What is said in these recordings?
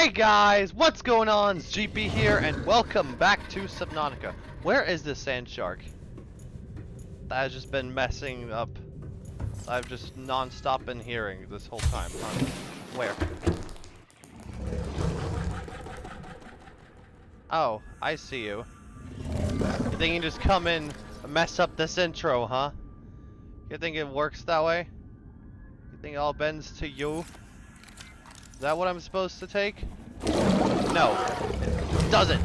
Hey guys, what's going on? It's GP here, and welcome back to Subnautica. Where is this sand shark? That has just been messing up. I've just non-stop been hearing this whole time. Where? Oh, I see you. You think you can just come in and mess up this intro, huh? You think it works that way? You think it all bends to you? Is that what I'm supposed to take? No, it doesn't.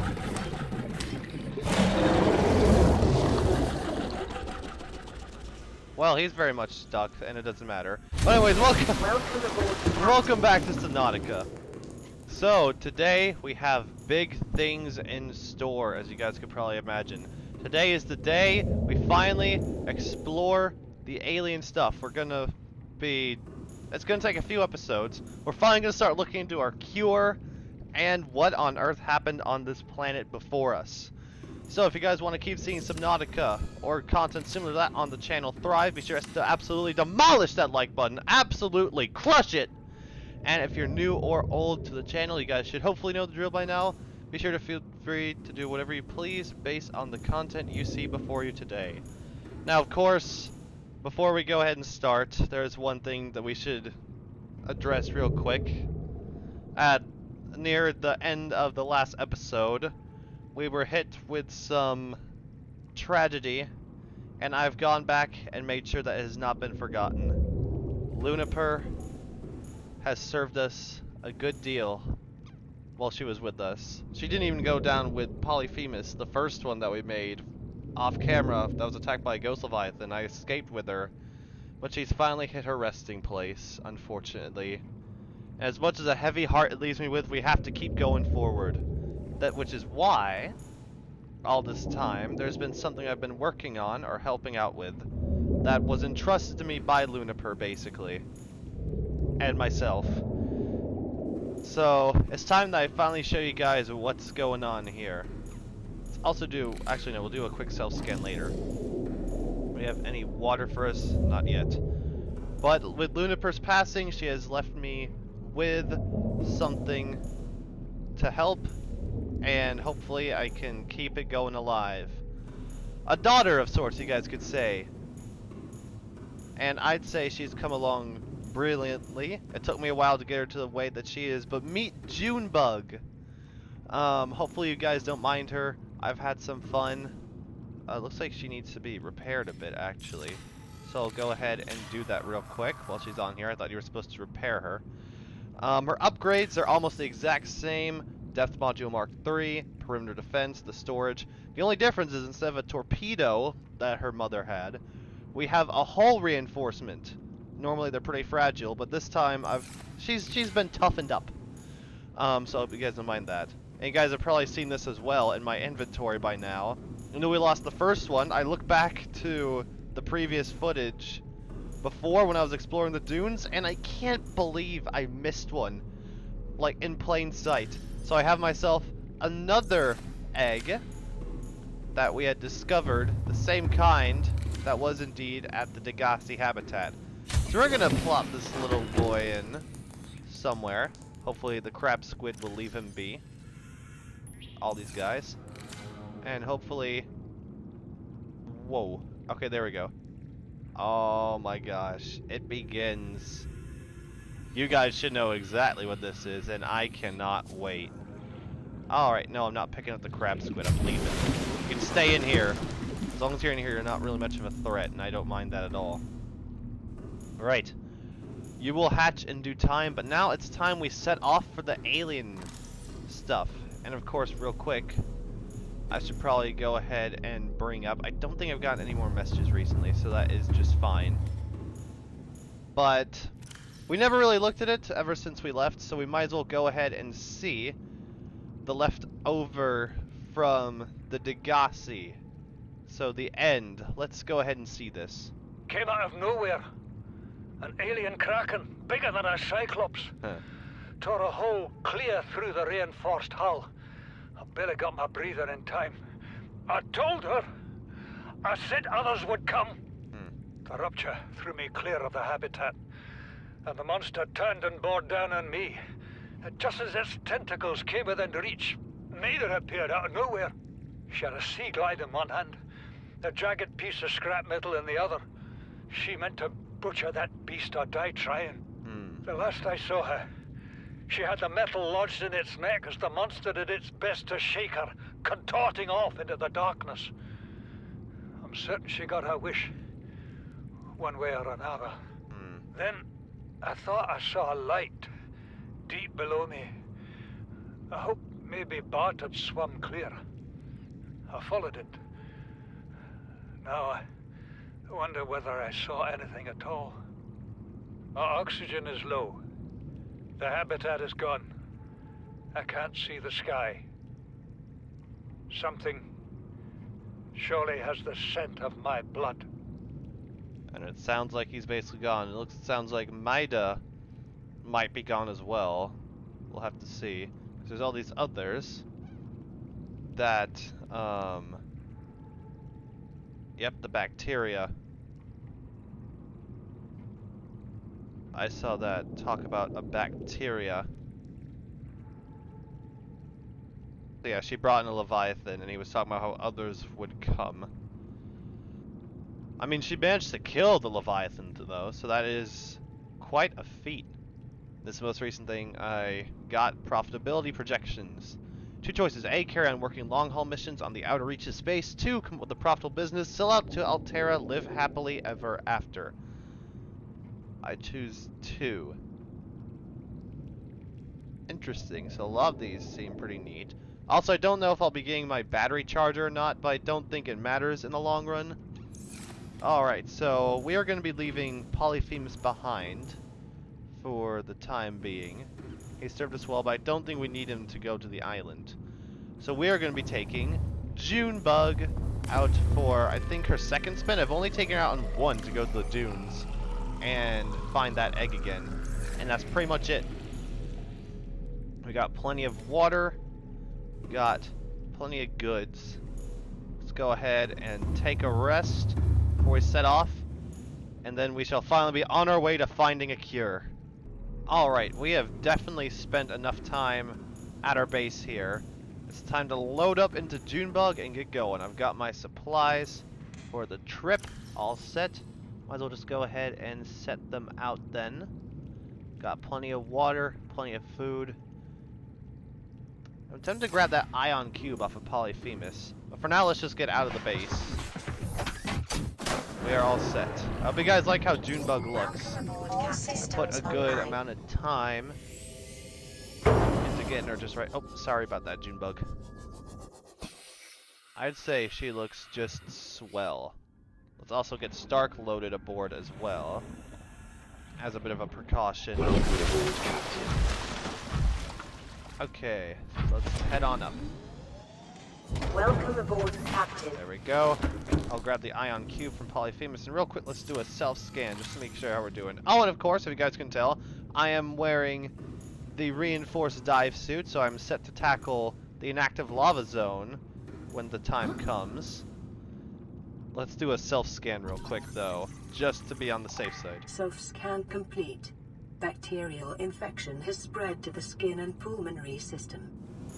Well, he's very much stuck, and it doesn't matter. But anyways, welcome back to Subnautica. So, today we have big things in store, as you guys could probably imagine. Today is the day we finally explore the alien stuff. It's gonna take a few episodes. We're finally gonna start looking into our cure and what on earth happened on this planet before us. So if you guys want to keep seeing Subnautica or content similar to that on the channel thrive, be sure to absolutely demolish that like button. Absolutely crush it! And if you're new or old to the channel, you guys should hopefully know the drill by now. Be sure to feel free to do whatever you please based on the content you see before you today. Now, of course, before we go ahead and start, there's one thing that we should address real quick. Near the end of the last episode, we were hit with some tragedy, and I've gone back and made sure that it has not been forgotten. Luniper has served us a good deal while she was with us. She didn't even go down with Polyphemus, the first one that we made off camera that was attacked by a ghost leviathan. I escaped with her, but she's finally hit her resting place, unfortunately. As much as a heavy heart it leaves me with, we have to keep going forward. Which is why, all this time, there's been something I've been working on, or helping out with, that was entrusted to me by Luniper, basically. And myself. So, it's time that I finally show you guys what's going on here. Let's also we'll do a quick self-scan later. Do we have any water for us? Not yet. But with Luniper's passing, she has left me with something to help, and hopefully I can keep it going alive. A daughter of sorts, you guys could say. And I'd say she's come along brilliantly. It took me a while to get her to the weight that she is, but meet Junebug. Hopefully you guys don't mind her. I've had some fun. Looks like she needs to be repaired a bit, actually. So I'll go ahead and do that real quick while she's on here. I thought you were supposed to repair her. Her upgrades are almost the exact same. Depth Module Mark III, Perimeter Defense, the storage. The only difference is instead of a torpedo that her mother had, we have a hull reinforcement. Normally they're pretty fragile, but this time she's been toughened up. So I hope you guys don't mind that. And you guys have probably seen this as well in my inventory by now. I know we lost the first one. I look back to the previous footage before when I was exploring the dunes, and I can't believe I missed one, like in plain sight. So I have myself another egg that we had discovered, the same kind that was indeed at the Degassi habitat. So we're gonna plop this little boy in somewhere. Hopefully the crab squid will leave him be. All these guys. And hopefully... Whoa. Okay, there we go. Oh my gosh, it begins. You guys should know exactly what this is, and I cannot wait. Alright, no, I'm not picking up the crab squid, I'm leaving. You can stay in here. As long as you're in here, you're not really much of a threat, and I don't mind that at all. Right. You will hatch in due time, but now it's time we set off for the alien stuff. And of course, real quick, I should probably go ahead and bring up... I don't think I've gotten any more messages recently, so that is just fine. But we never really looked at it ever since we left, so we might as well go ahead and see the leftover from the Degassi. So the end. Let's go ahead and see this. Came out of nowhere. An alien kraken, bigger than a cyclops. Tore a hole clear through the reinforced hull. I barely got my breather in time. I told her. I said others would come. The rupture threw me clear of the habitat, and the monster turned and bore down on me. Just as its tentacles came within reach, neither appeared out of nowhere. She had a sea glide in one hand, a jagged piece of scrap metal in the other. She meant to butcher that beast or die trying. The last I saw her, she had the metal lodged in its neck as the monster did its best to shake her, contorting off into the darkness. I'm certain she got her wish, one way or another. Then I thought I saw a light deep below me. I hoped maybe Bart had swum clear. I followed it. Now I wonder whether I saw anything at all. Our oxygen is low. The habitat is gone. I can't see the sky. Something surely has the scent of my blood. And it sounds like he's basically gone. Sounds like Maida might be gone as well. We'll have to see. 'Cause there's all these others that, yep, the bacteria. I saw that talk about a bacteria. So yeah, she brought in a Leviathan, and he was talking about how others would come. I mean, she managed to kill the Leviathan, though, so that is quite a feat. This most recent thing I got, profitability projections. 2 choices. A, carry on working long-haul missions on the outer reaches of space. 2, come up with a profitable business, sell out to Altera, live happily ever after. I choose 2. Interesting, so a lot of these seem pretty neat. Also, I don't know if I'll be getting my battery charger or not, but I don't think it matters in the long run. Alright, so we are going to be leaving Polyphemus behind for the time being. He served us well, but I don't think we need him to go to the island. So we are going to be taking Junebug out for, I think, her second spin. I've only taken her out on one to go to the dunes and find that egg again. And that's pretty much it. We got plenty of water. We got plenty of goods. Let's go ahead and take a rest before we set off. And then we shall finally be on our way to finding a cure. Alright, we have definitely spent enough time at our base here. It's time to load up into Junebug and get going. I've got my supplies for the trip all set. Might as well just go ahead and set them out then. Got plenty of water, plenty of food. I'm tempted to grab that ion cube off of Polyphemus. But for now, let's just get out of the base. We are all set. I hope you guys like how Junebug looks. Put a good amount of time into getting her just right. Oh, sorry about that, Junebug. I'd say she looks just swell. Let's also get Stark loaded aboard as well, as a bit of a precaution. Okay, so let's head on up. Welcome aboard, Captain. There we go. I'll grab the ion cube from Polyphemus, and real quick, let's do a self-scan just to make sure how we're doing. Oh, and of course, if you guys can tell, I am wearing the reinforced dive suit, so I'm set to tackle the inactive lava zone when the time comes. Let's do a self-scan real quick, though, just to be on the safe side. Self-scan complete. Bacterial infection has spread to the skin and pulmonary system.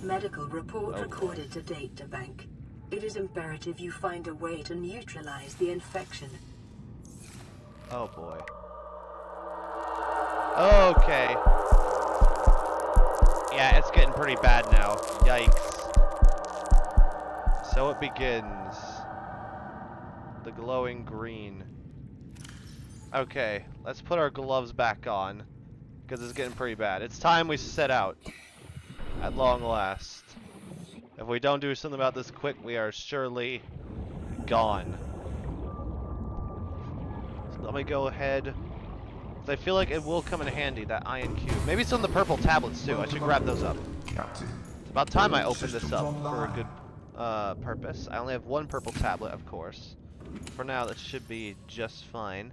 Medical report recorded to data bank. It is imperative you find a way to neutralize the infection. Oh boy. Okay. Yeah, it's getting pretty bad now. Yikes. So it begins. The glowing green. Okay, let's put our gloves back on, because it's getting pretty bad. It's time we set out, at long last. If we don't do something about this quick, we are surely gone. So let me go ahead. I feel like it will come in handy, that ion cube. Maybe some of the purple tablets too. I should grab those up. It's about time I opened this up for a good purpose. I only have one purple tablet, of course. For now, that should be just fine.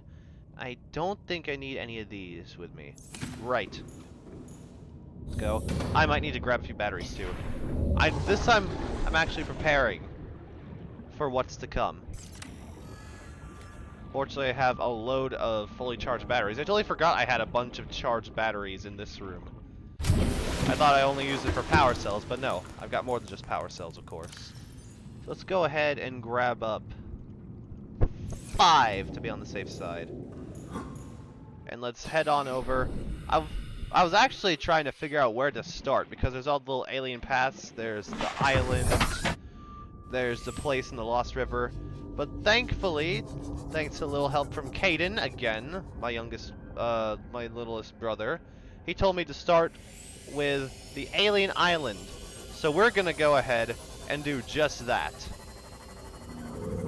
I don't think I need any of these with me. Right. Let's go. I might need to grab a few batteries too. This time, I'm actually preparing for what's to come. Fortunately, I have a load of fully charged batteries. I totally forgot I had a bunch of charged batteries in this room. I thought I only used it for power cells, but no. I've got more than just power cells, of course. So let's go ahead and grab up 5 to be on the safe side. And let's head on over. I was actually trying to figure out where to start because there's all the little alien paths. There's the island. There's the place in the Lost River. But thankfully, thanks to a little help from Caden, again, my littlest brother, he told me to start with the alien island. So we're gonna go ahead and do just that.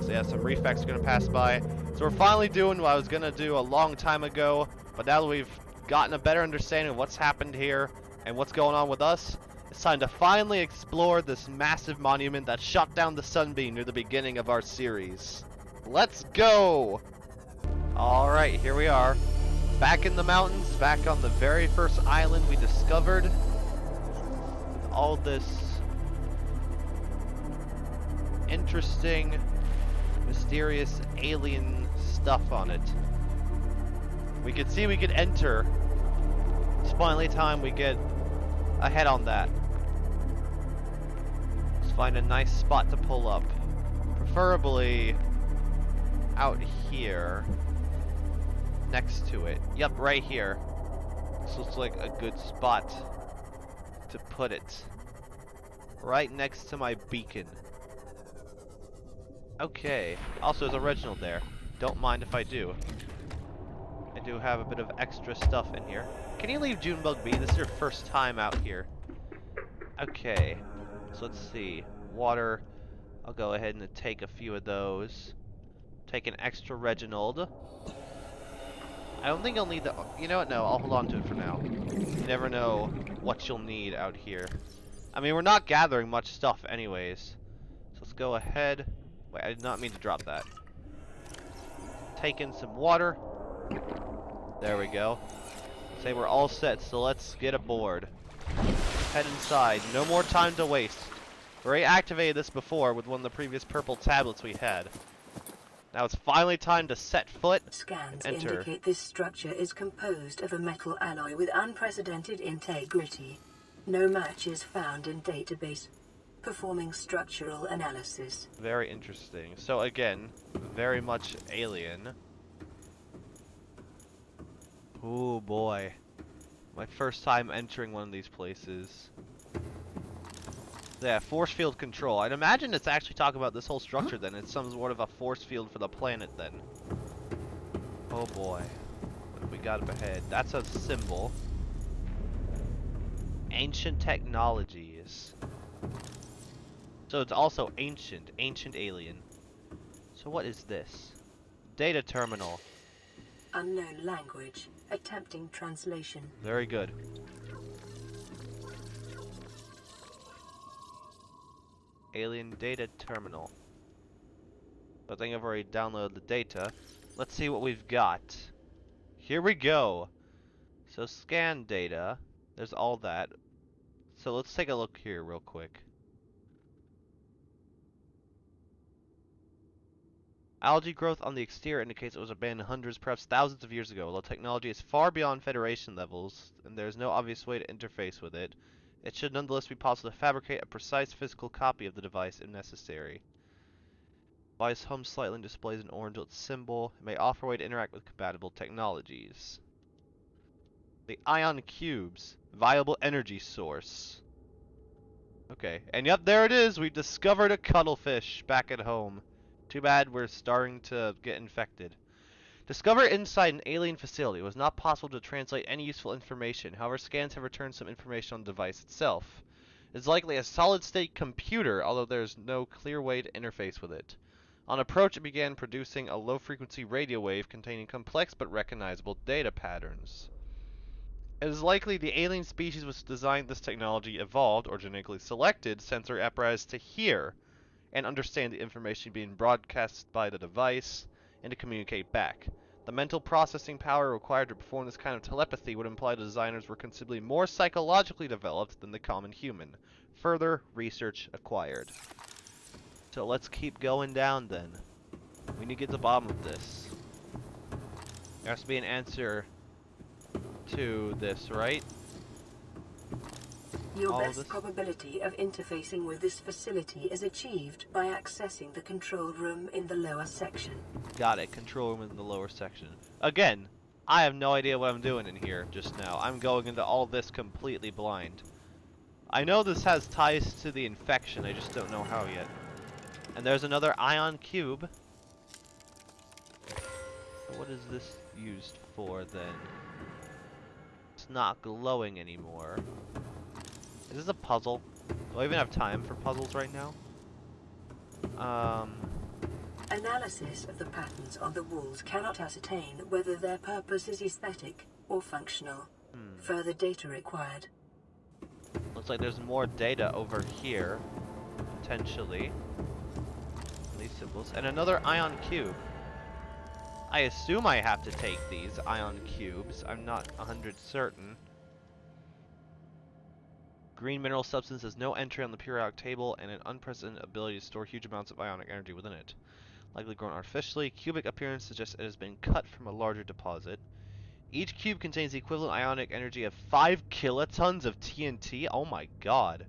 So yeah, some refects are gonna pass by. So we're finally doing what I was gonna do a long time ago, but now that we've gotten a better understanding of what's happened here and what's going on with us, it's time to finally explore this massive monument that shot down the sunbeam near the beginning of our series. Let's go! Alright, here we are. Back in the mountains, back on the very first island we discovered. With all this interesting, mysterious alien stuff on it. We could see we could enter. It's finally time we get ahead on that. Let's find a nice spot to pull up. Preferably out here. Next to it. Yep, right here. This looks like a good spot to put it. Right next to my beacon. Okay. Also, there's a Reginald there. Don't mind if I do. I do have a bit of extra stuff in here. Can you leave Junebug be? This is your first time out here. Okay. So let's see. Water. I'll go ahead and take a few of those. Take an extra Reginald. I don't think I'll need the... You know what? No, I'll hold on to it for now. You never know what you'll need out here. I mean, we're not gathering much stuff anyways. So let's go ahead. Wait, I did not mean to drop that. Take in some water. There we go. Say we're all set, so let's get aboard. Head inside. No more time to waste. We already activated this before with one of the previous purple tablets we had. Now it's finally time to set foot. Scans enter. indicate this structure is composed of a metal alloy with unprecedented integrity. No match is found in database. Performing structural analysis. Very interesting. So again, very much alien. Oh boy. My first time entering one of these places. Yeah, force field control. I'd imagine it's actually talking about this whole structure then. It's some sort of a force field for the planet then. Oh boy. What have we got up ahead? That's a symbol. Ancient technologies. So it's also ancient. Ancient alien. So what is this? Data terminal. Unknown language. Attempting translation. Very good. Alien data terminal. I think I've already downloaded the data. Let's see what we've got. Here we go. So scan data. There's all that. So let's take a look here real quick. Algae growth on the exterior indicates it was abandoned hundreds, perhaps thousands of years ago. Although technology is far beyond Federation levels, and there is no obvious way to interface with it, it should nonetheless be possible to fabricate a precise physical copy of the device if necessary. Device hum slightly and displays an orange symbol. It may offer a way to interact with compatible technologies. The ion cubes. Viable energy source. Okay, and yep, there it is! We discovered a cuttlefish back at home. Too bad we're starting to get infected. Discovered inside an alien facility. It was not possible to translate any useful information. However, scans have returned some information on the device itself. It is likely a solid-state computer, although there is no clear way to interface with it. On approach, it began producing a low-frequency radio wave containing complex but recognizable data patterns. It is likely the alien species which designed this technology evolved, or genetically selected, sensory apparatus to hear and understand the information being broadcast by the device and to communicate back. The mental processing power required to perform this kind of telepathy would imply the designers were considerably more psychologically developed than the common human. Further research acquired. So let's keep going down then. We need to get to the bottom of this. There has to be an answer to this, right? Your all of best this? probability of interfacing with this facility is achieved by accessing the control room in the lower section. Got it. Control room in the lower section. Again, I have no idea what I'm doing in here just now. I'm going into all this completely blind. I know this has ties to the infection, I just don't know how yet. And there's another ion cube. What is this used for then? It's not glowing anymore. Is this a puzzle? Do I even have time for puzzles right now? Analysis of the patterns on the walls cannot ascertain whether their purpose is aesthetic or functional. Further data required. Looks like there's more data over here, potentially. These symbols. And another ion cube. I assume I have to take these ion cubes. I'm not 100% certain. Green mineral substance has no entry on the periodic table and an unprecedented ability to store huge amounts of ionic energy within it. Likely grown artificially. Cubic appearance suggests it has been cut from a larger deposit. Each cube contains the equivalent ionic energy of 5 kilotons of TNT. Oh my god.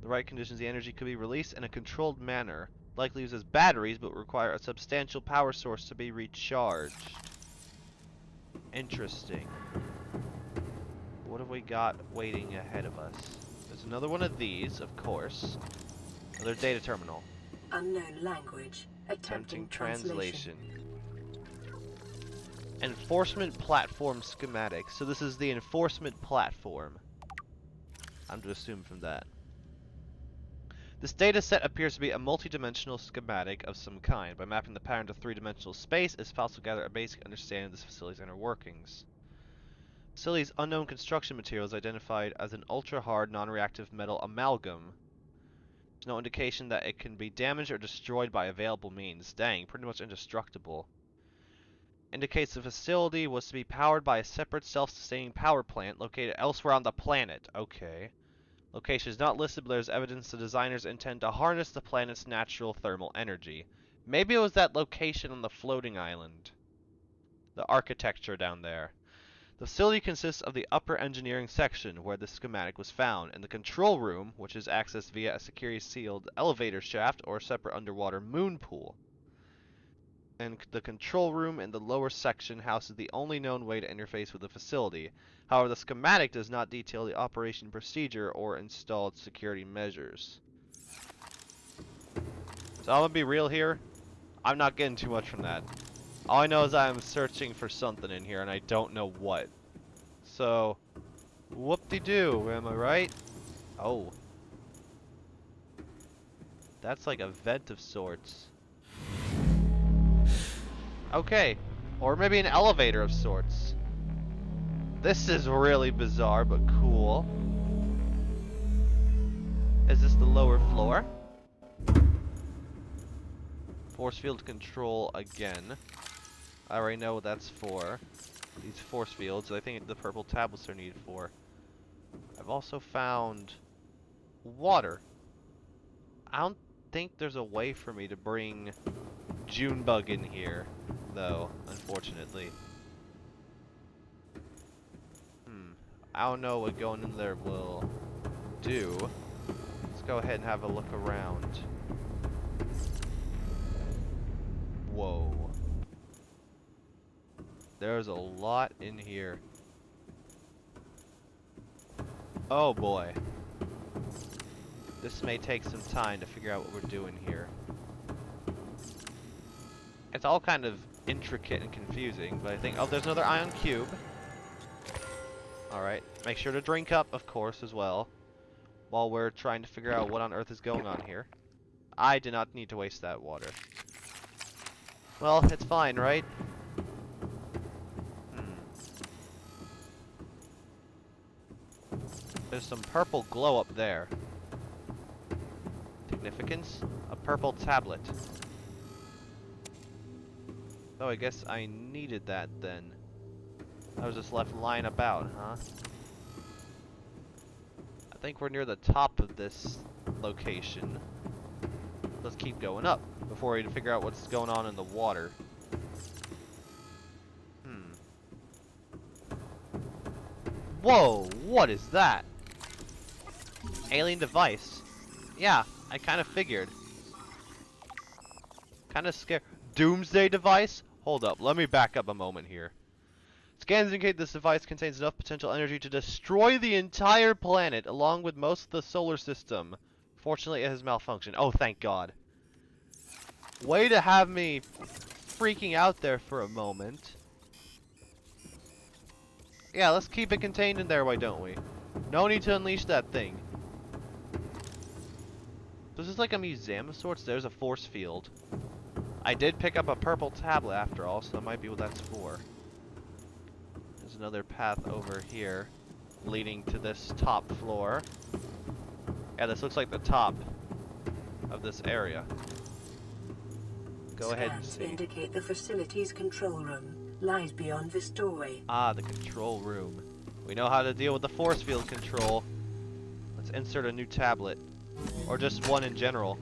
The right conditions, the energy could be released in a controlled manner. Likely uses batteries, but require a substantial power source to be recharged. Interesting. What have we got waiting ahead of us? There's another one of these, of course. Another data terminal. Unknown language. Attempting translation. Enforcement platform schematic. So this is the enforcement platform. I'm to assume from that. This data set appears to be a multi-dimensional schematic of some kind. By mapping the pattern to three-dimensional space, it's possible to gather a basic understanding of this facility's inner workings. Facility's unknown construction material is identified as an ultra-hard, non-reactive metal amalgam. There's no indication that it can be damaged or destroyed by available means. Dang, pretty much indestructible. Indicates the facility was to be powered by a separate self-sustaining power plant located elsewhere on the planet. Okay. Location is not listed, but there's evidence the designers intend to harness the planet's natural thermal energy. Maybe it was that location on the floating island. The architecture down there. The facility consists of the upper engineering section, where the schematic was found, and the control room, which is accessed via a securely sealed elevator shaft or a separate underwater moon pool. And the control room in the lower section houses the only known way to interface with the facility. However, the schematic does not detail the operation procedure or installed security measures. So I'm gonna be real here. I'm not getting too much from that. All I know is I'm searching for something in here and I don't know what. So, whoop-de-doo, am I right? Oh. That's like a vent of sorts. Okay, or maybe an elevator of sorts. This is really bizarre, but cool. Is this the lower floor? Force field control again. I already know what that's for. These force fields, I think the purple tablets are needed for. I've also found water. I don't think there's a way for me to bring Junebug in here, though, unfortunately. I don't know what going in there will do. Let's go ahead and have a look around. Whoa. There's a lot in here. Oh boy. This may take some time to figure out what we're doing here. It's all kind of intricate and confusing, but I think... Oh, there's another ion cube. Alright. Make sure to drink up, of course, as well. While we're trying to figure out what on earth is going on here. I did not need to waste that water. Well, it's fine, right? There's some purple glow up there. Significance? A purple tablet. Oh, I guess I needed that then. I was just left lying about, huh? I think we're near the top of this location. Let's keep going up before we figure out what's going on in the water. Whoa, what is that? Alien device. Yeah, I kind of figured. Kind of scared. Doomsday device? Hold up, let me back up a moment here. Scans indicate this device contains enough potential energy to destroy the entire planet, along with most of the solar system. Fortunately, it has malfunctioned. Oh, thank God. Way to have me freaking out there for a moment. Yeah, let's keep it contained in there, why don't we? No need to unleash that thing. This is like a museum of sorts. There's a force field. I did pick up a purple tablet after all, so that might be what that's for. There's another path over here leading to this top floor. Yeah, this looks like the top of this area. Go ahead and Scans see. indicate the facility's control room lies beyond this doorway. Ah, the control room. We know how to deal with the force field control. Let's insert a new tablet. Or just one in general.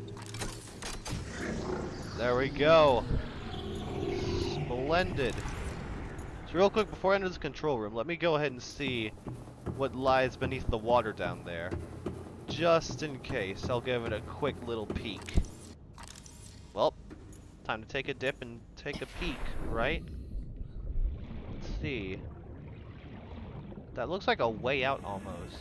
There we go. Splendid. So real quick, before I enter this control room, let me go ahead and see what lies beneath the water down there. Just in case, I'll give it a quick little peek. Well, time to take a dip and take a peek, right? Let's see. That looks like a way out almost.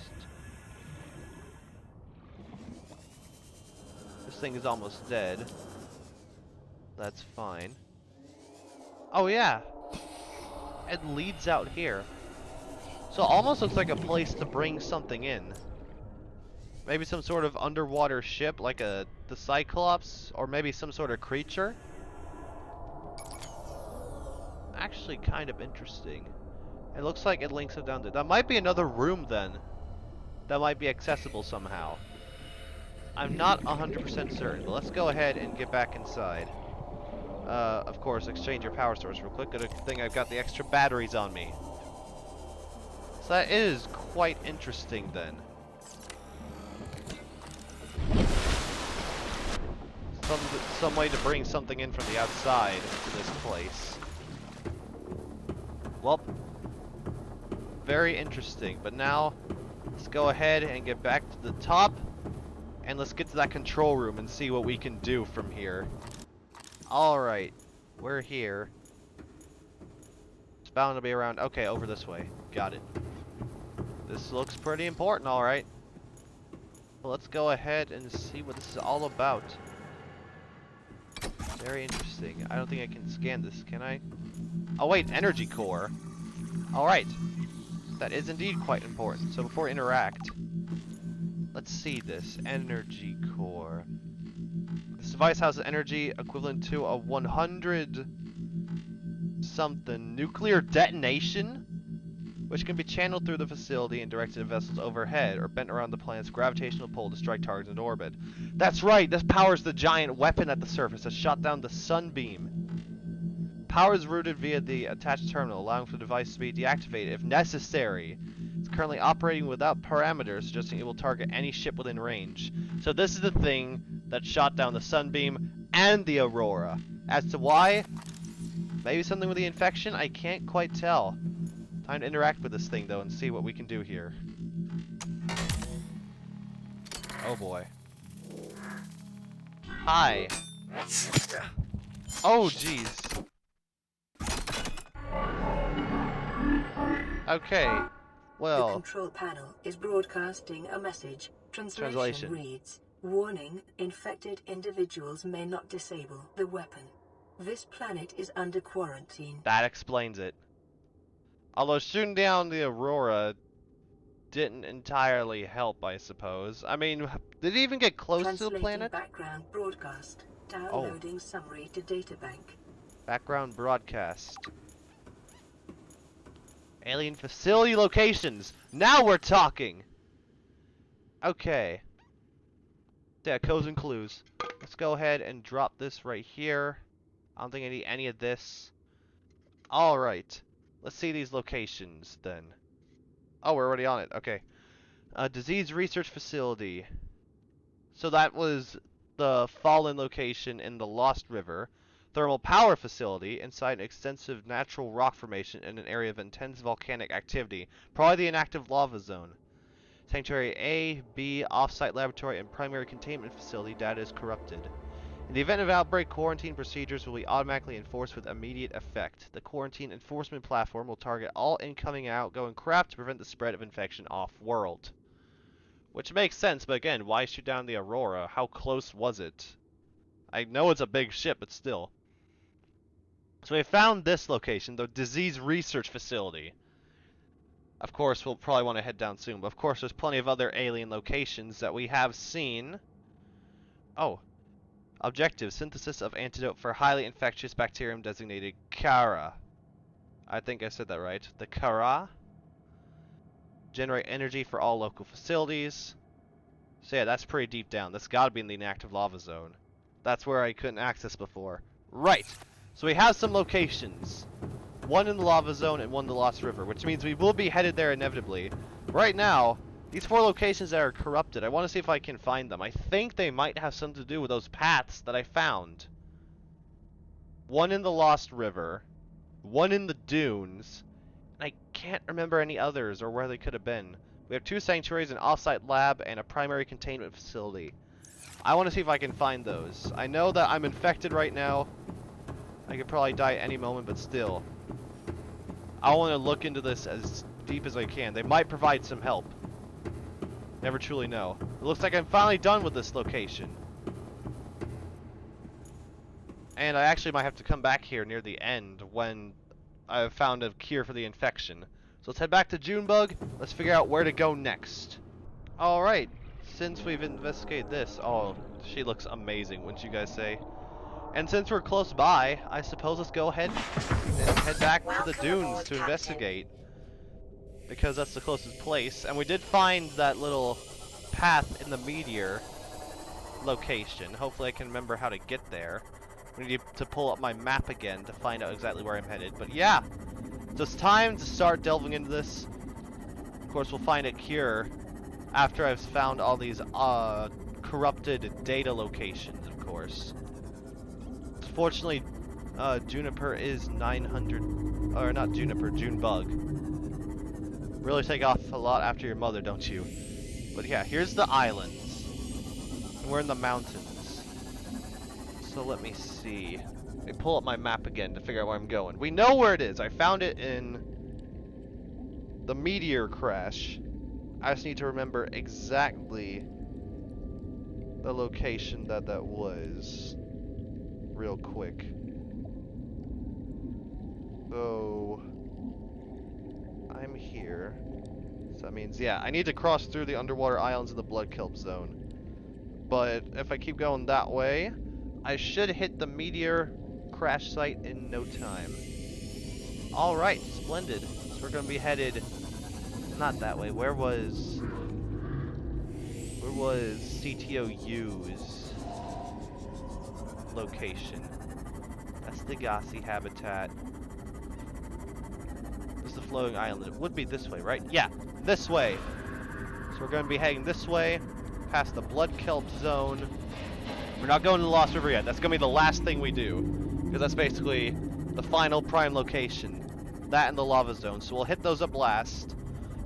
This thing is almost dead. That's fine. Oh yeah! It leads out here. So it almost looks like a place to bring something in. Maybe some sort of underwater ship, like the Cyclops, or maybe some sort of creature. Actually kind of interesting. It looks like it links it down there. That might be another room then. That might be accessible somehow. I'm not 100% certain, but let's go ahead and get back inside. Of course, exchange your power source real quick. Good thing I've got the extra batteries on me. So that is quite interesting then. Some way to bring something in from the outside to this place. Well, very interesting. But now, let's go ahead and get back to the top. And let's get to that control room and see what we can do from here. Alright, we're here. It's bound to be around. Okay, over this way. Got it. This looks pretty important, alright. Well, let's go ahead and see what this is all about. Very interesting. I don't think I can scan this, can I? Oh wait, energy core. Alright. That is indeed quite important. So before we interact, let's see this. Energy core. This device houses energy equivalent to a 100 something nuclear detonation, which can be channeled through the facility and directed at vessels overhead or bent around the planet's gravitational pull to strike targets in orbit. That's right, this powers the giant weapon at the surface that shot down the sunbeam. Power is routed via the attached terminal, allowing for the device to be deactivated if necessary. It's currently operating without parameters, suggesting it will target any ship within range. So this is the thing that shot down the sunbeam and the Aurora. As to why, maybe something with the infection, I can't quite tell. Time to interact with this thing though and see what we can do here. Oh boy. Hi. Oh jeez. Okay. The Well. control panel is broadcasting a message. Translation reads, "Warning, infected individuals may not disable the weapon. This planet is under quarantine." That explains it. Although shooting down the Aurora didn't entirely help, I suppose. I mean, did it even get close to the planet? Background broadcast. Downloading summary to databank. Background broadcast. Alien facility locations. Now we're talking. Okay. Yeah, codes and clues. Let's go ahead and drop this right here. I don't think I need any of this. Alright. Let's see these locations then. Oh, we're already on it. Okay. Disease research facility. So that was the fallen location in the Lost River. Thermal power facility inside an extensive natural rock formation in an area of intense volcanic activity. Probably the inactive lava zone. Sanctuary A, B, off-site laboratory, and primary containment facility data is corrupted. In the event of outbreak, quarantine procedures will be automatically enforced with immediate effect. The quarantine enforcement platform will target all incoming and outgoing craft to prevent the spread of infection off-world. Which makes sense, but again, why shoot down the Aurora? How close was it? I know it's a big ship, but still. So we found this location, the Disease Research Facility. Of course, we'll probably want to head down soon, but of course there's plenty of other alien locations that we have seen. Oh. Objective, synthesis of antidote for highly infectious bacterium designated Kara. I think I said that right. The Kara. Generate energy for all local facilities. So yeah, that's pretty deep down. That's gotta be in the inactive lava zone. That's where I couldn't access before. Right. So we have some locations. One in the lava zone and one in the Lost River, which means we will be headed there inevitably. Right now, these 4 locations that are corrupted, I want to see if I can find them. I think they might have something to do with those paths that I found. One in the Lost River, one in the dunes, and I can't remember any others or where they could have been. We have 2 sanctuaries, an off-site lab, and a primary containment facility. I want to see if I can find those. I know that I'm infected right now. I could probably die at any moment, but still. I want to look into this as deep as I can. They might provide some help. Never truly know. It looks like I'm finally done with this location. And I actually might have to come back here near the end when I've found a cure for the infection. So let's head back to Junebug. Let's figure out where to go next. Alright, since we've investigated this, oh, she looks amazing, wouldn't you guys say? And since we're close by, I suppose let's go ahead and head back to the dunes to investigate. Because that's the closest place. And we did find that little path in the meteor location. Hopefully I can remember how to get there. We need to pull up my map again to find out exactly where I'm headed. But yeah, so it's time to start delving into this. Of course, we'll find a cure after I've found all these corrupted data locations, of course. Fortunately, Juniper is 900, or not Juniper, Junebug. Really take off a lot after your mother, don't you? But yeah, here's the islands. And we're in the mountains. So let me see. Let me pull up my map again to figure out where I'm going. We know where it is. I found it in the meteor crash. I just need to remember exactly the location that was. Real quick. So I'm here. So that means, yeah, I need to cross through the underwater islands of the Blood Kelp zone. But if I keep going that way, I should hit the meteor crash site in no time. Alright, splendid. So we're gonna be headed not that way. Where was CTOU's location? That's the Gassi habitat. This is the floating island. It would be this way, right? Yeah, this way. So we're going to be heading this way, past the Blood Kelp zone. We're not going to the Lost River yet. That's going to be the last thing we do, because that's basically the final prime location. That and the lava zone. So we'll hit those up last.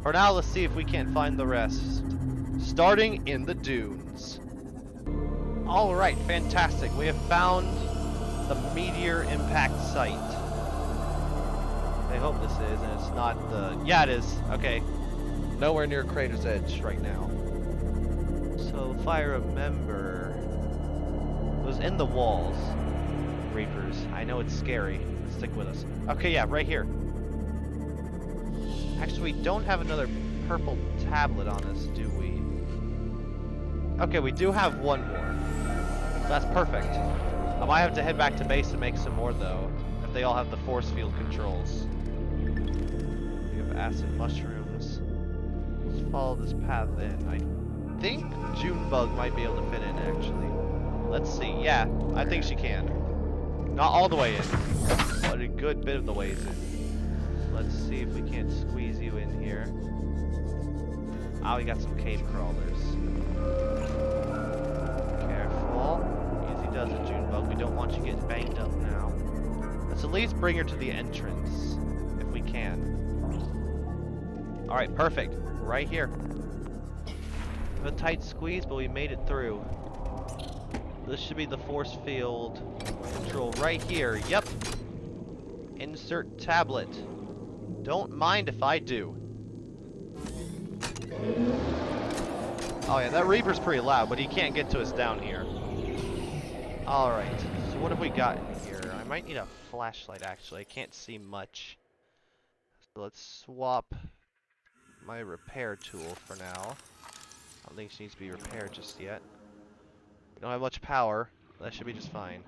For now, let's see if we can't find the rest. Starting in the dunes. Alright, fantastic. We have found the meteor impact site. I hope this is, and it's not the... Yeah, it is. Okay. Nowhere near Crater's Edge right now. So, if I remember... It was in the walls. Reapers. I know it's scary. Stick with us. Okay, yeah, right here. Actually, we don't have another purple tablet on us, do we? Okay, we do have one more. That's perfect. I might have to head back to base to make some more, though, if they all have the force field controls. We have acid mushrooms. Let's follow this path in. I think Junebug might be able to fit in, actually. Let's see. Yeah, I think she can. Not all the way in, but a good bit of the ways in. Let's see if we can't squeeze you in here. Ah, we got some cave crawlers. Careful. Easy does it, Junebug. We don't want you getting banged up now. Let's at least bring her to the entrance, if we can. Alright, perfect. Right here. A tight squeeze, but we made it through. This should be the force field control right here. Yep. Insert tablet. Don't mind if I do. Oh yeah, that Reaper's pretty loud, but he can't get to us down here. Alright, so what have we got in here? I might need a flashlight actually, I can't see much. So let's swap my repair tool for now. I don't think she needs to be repaired just yet. We don't have much power, that should be just fine.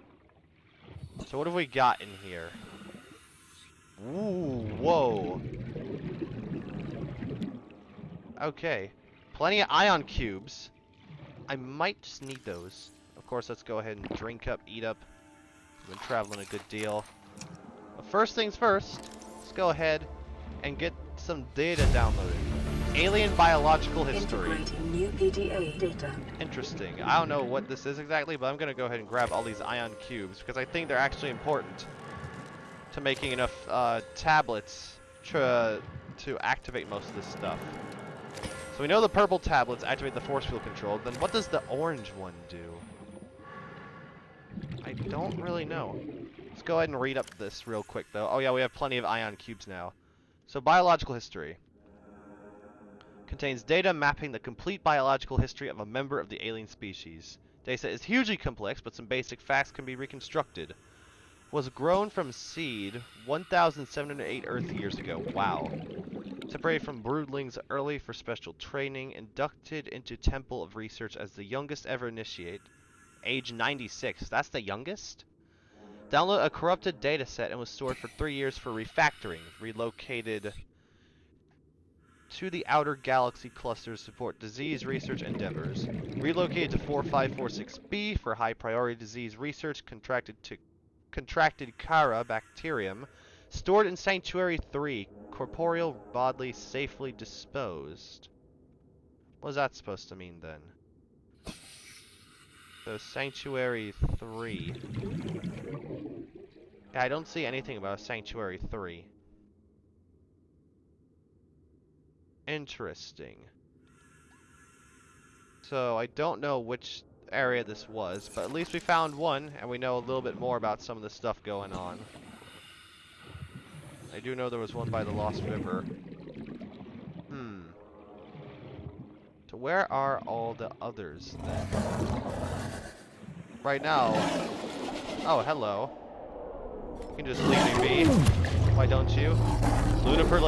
So what have we got in here? Ooh, whoa. Okay. Plenty of ion cubes. I might just need those. Of course, let's go ahead and drink up, eat up. We've been traveling a good deal. But first things first, let's go ahead and get some data downloaded. Alien biological history. Integrating new PDA data. Interesting. I don't know what this is exactly, but I'm going to go ahead and grab all these ion cubes because I think they're actually important to making enough tablets to activate most of this stuff. So we know the purple tablets activate the force field control. Then what does the orange one do? I don't really know. Let's go ahead and read up this real quick though. Oh yeah, we have plenty of ion cubes now. So biological history. Contains data mapping the complete biological history of a member of the alien species. Data is hugely complex, but some basic facts can be reconstructed. Was grown from seed 1,708 Earth years ago. Wow. Separated from broodlings early for special training. Inducted into Temple of Research as the youngest ever initiate. Age 96. That's the youngest? Download a corrupted dataset and was stored for 3 years for refactoring. Relocated to the outer galaxy clusters to support disease research endeavors. Relocated to 4546b for high priority disease research. Contracted Chara bacterium. Stored in Sanctuary 3. Corporeal bodily safely disposed. What is that supposed to mean then? So Sanctuary 3. Yeah, I don't see anything about Sanctuary 3. Interesting. So I don't know which area this was, but at least we found one, and we know a little bit more about some of the stuff going on. I do know there was one by the Lost River. So where are all the others then? Right now... Oh, hello. You can just leave me be. Why don't you? Luniper,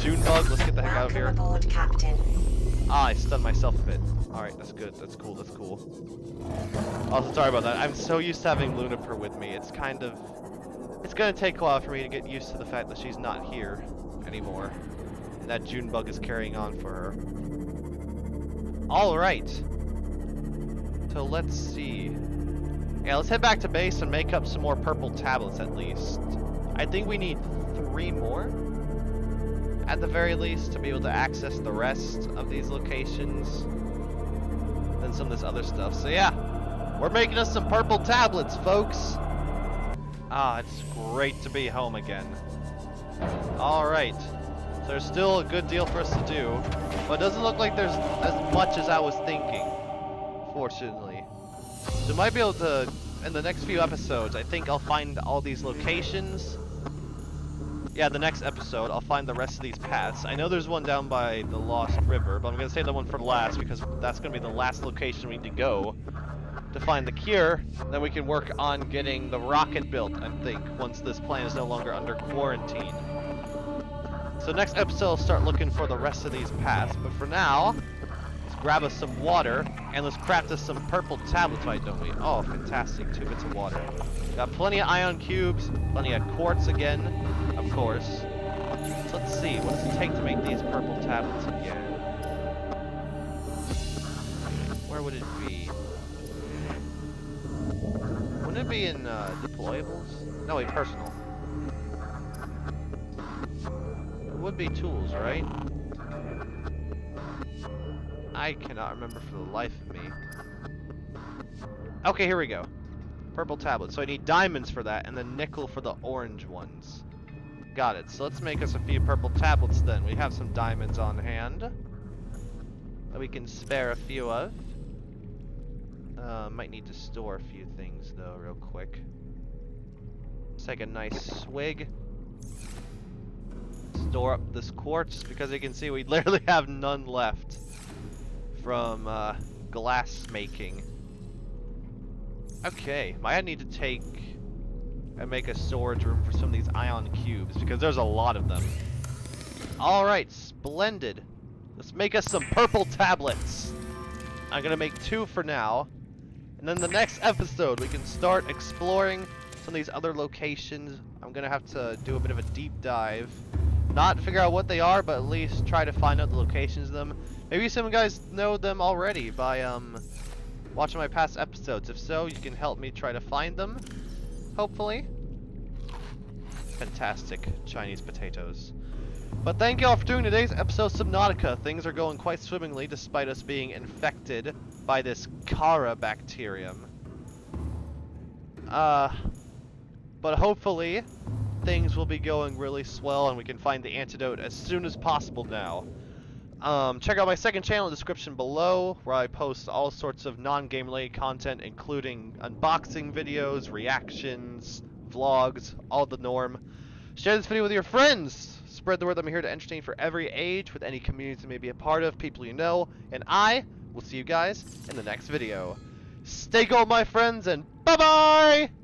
Junebug, let's get the heck out of here. Aboard, Captain. Ah, I stunned myself a bit. Alright, that's good. That's cool. That's cool. Also, sorry about that. I'm so used to having Luniper with me. It's kind of... It's gonna take a while for me to get used to the fact that she's not here anymore. And that Junebug is carrying on for her. Alright. So let's see. Yeah, let's head back to base and make up some more purple tablets at least. I think we need 3 more. At the very least, to be able to access the rest of these locations. Than some of this other stuff. So yeah. We're making us some purple tablets, folks. Ah, it's great to be home again. Alright. So there's still a good deal for us to do. But it doesn't look like there's as much as I was thinking. Fortunately. So I might be able to, in the next few episodes, I think I'll find all these locations. Yeah, the next episode, I'll find the rest of these paths. I know there's one down by the Lost River, but I'm going to save that one for last because that's going to be the last location we need to go to find the cure. Then we can work on getting the rocket built, I think, once this planet is no longer under quarantine. So next episode, I'll start looking for the rest of these paths. But for now, let's grab us some water, and let's craft us some purple tablets, right, don't we? Oh, fantastic, 2 bits of water. Got plenty of ion cubes, plenty of quartz again, of course. So let's see, what does it take to make these purple tablets again? Where would it be? Wouldn't it be in deployables? No, wait, personal. It would be tools, right? I cannot remember for the life of me. Okay, here we go. Purple tablets. So I need diamonds for that, and then nickel for the orange ones. Got it. So let's make us a few purple tablets then. We have some diamonds on hand. that we can spare a few of. Might need to store a few things though, real quick. Let's take a nice swig. Store up this quartz because you can see we literally have none left from glass making. Okay, might need to take and make a storage room for some of these ion cubes because there's a lot of them. Alright, splendid. Let's make us some purple tablets. I'm gonna make 2 for now. And then the next episode we can start exploring some of these other locations. I'm gonna have to do a bit of a deep dive. Not figure out what they are, but at least try to find out the locations of them. Maybe some guys know them already by watching my past episodes. If so, you can help me try to find them. Hopefully. Fantastic Chinese potatoes. But thank you all for doing today's episode of Subnautica. Things are going quite swimmingly despite us being infected by this Kara bacterium. But hopefully things will be going really swell and we can find the antidote as soon as possible now. Check out my second channel in the description below, where I post all sorts of non-game related content, including unboxing videos, reactions, vlogs, all the norm. Share this video with your friends! Spread the word that I'm here to entertain for every age, with any communities you may be a part of, people you know, and I will see you guys in the next video. Stay gold, my friends, and bye-bye!